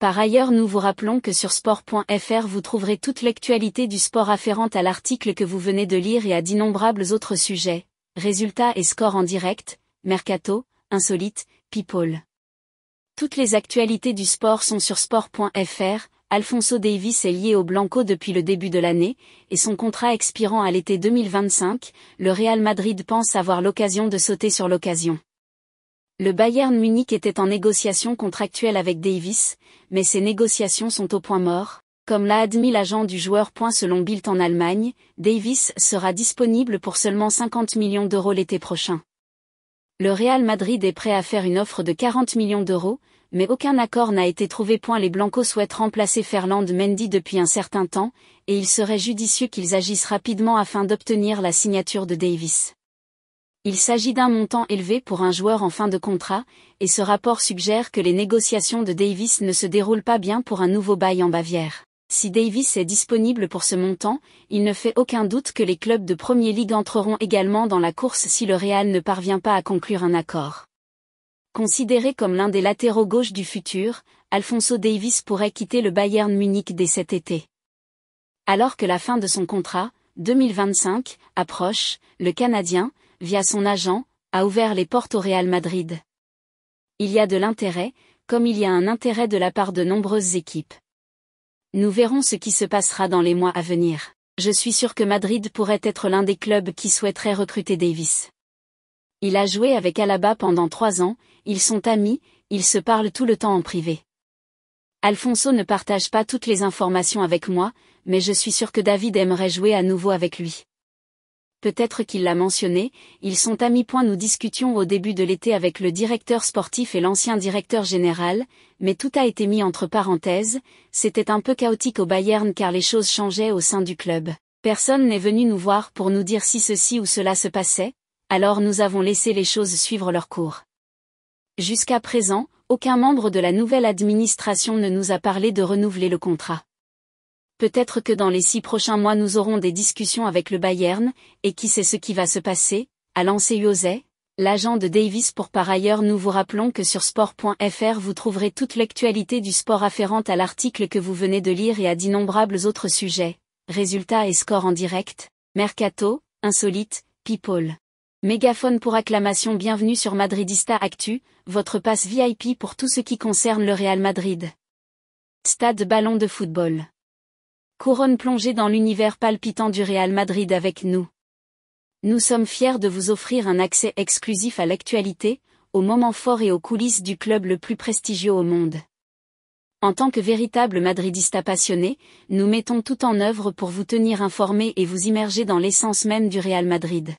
Par ailleurs, nous vous rappelons que sur sport.fr vous trouverez toute l'actualité du sport afférente à l'article que vous venez de lire et à d'innombrables autres sujets, résultats et scores en direct, mercato, insolite, people. Toutes les actualités du sport sont sur sport.fr. Alphonso Davies est lié aux Blancos depuis le début de l'année, et son contrat expirant à l'été 2025, le Real Madrid pense avoir l'occasion de sauter sur l'occasion. Le Bayern Munich était en négociation contractuelle avec Davies, mais ces négociations sont au point mort. Comme l'a admis l'agent du joueur. Selon Bild en Allemagne, Davies sera disponible pour seulement 50 millions d'euros l'été prochain. Le Real Madrid est prêt à faire une offre de 40 millions d'euros, mais aucun accord n'a été trouvé. Les Blancos souhaitent remplacer Ferland Mendy depuis un certain temps, et il serait judicieux qu'ils agissent rapidement afin d'obtenir la signature de Davies. Il s'agit d'un montant élevé pour un joueur en fin de contrat, et ce rapport suggère que les négociations de Davies ne se déroulent pas bien pour un nouveau bail en Bavière. Si Davies est disponible pour ce montant, il ne fait aucun doute que les clubs de Premier League entreront également dans la course si le Real ne parvient pas à conclure un accord. Considéré comme l'un des latéraux gauche du futur, Alphonso Davies pourrait quitter le Bayern Munich dès cet été. Alors que la fin de son contrat, 2025, approche, le Canadien, via son agent, a ouvert les portes au Real Madrid. Il y a de l'intérêt, comme il y a un intérêt de la part de nombreuses équipes. Nous verrons ce qui se passera dans les mois à venir. Je suis sûr que Madrid pourrait être l'un des clubs qui souhaiterait recruter Davies. Il a joué avec Alaba pendant 3 ans, ils sont amis, ils se parlent tout le temps en privé. Alphonso ne partage pas toutes les informations avec moi, mais je suis sûr que David aimerait jouer à nouveau avec lui. Peut-être qu'il l'a mentionné, ils sont amis. Nous discutions au début de l'été avec le directeur sportif et l'ancien directeur général, mais tout a été mis entre parenthèses, c'était un peu chaotique au Bayern car les choses changeaient au sein du club. Personne n'est venu nous voir pour nous dire si ceci ou cela se passait, alors nous avons laissé les choses suivre leur cours. Jusqu'à présent, aucun membre de la nouvelle administration ne nous a parlé de renouveler le contrat. Peut-être que dans les 6 prochains mois nous aurons des discussions avec le Bayern, et qui sait ce qui va se passer, a lancé José, l'agent de Davies. Par ailleurs, nous vous rappelons que sur sport.fr vous trouverez toute l'actualité du sport afférente à l'article que vous venez de lire et à d'innombrables autres sujets, résultats et scores en direct, mercato, insolite, people. Mégaphone pour acclamation. Bienvenue sur Madridista Actu, votre passe VIP pour tout ce qui concerne le Real Madrid. Stade Ballon de football. Couronne plongée dans l'univers palpitant du Real Madrid avec nous. Nous sommes fiers de vous offrir un accès exclusif à l'actualité, aux moments forts et aux coulisses du club le plus prestigieux au monde. En tant que véritables madridistas passionnés, nous mettons tout en œuvre pour vous tenir informés et vous immerger dans l'essence même du Real Madrid.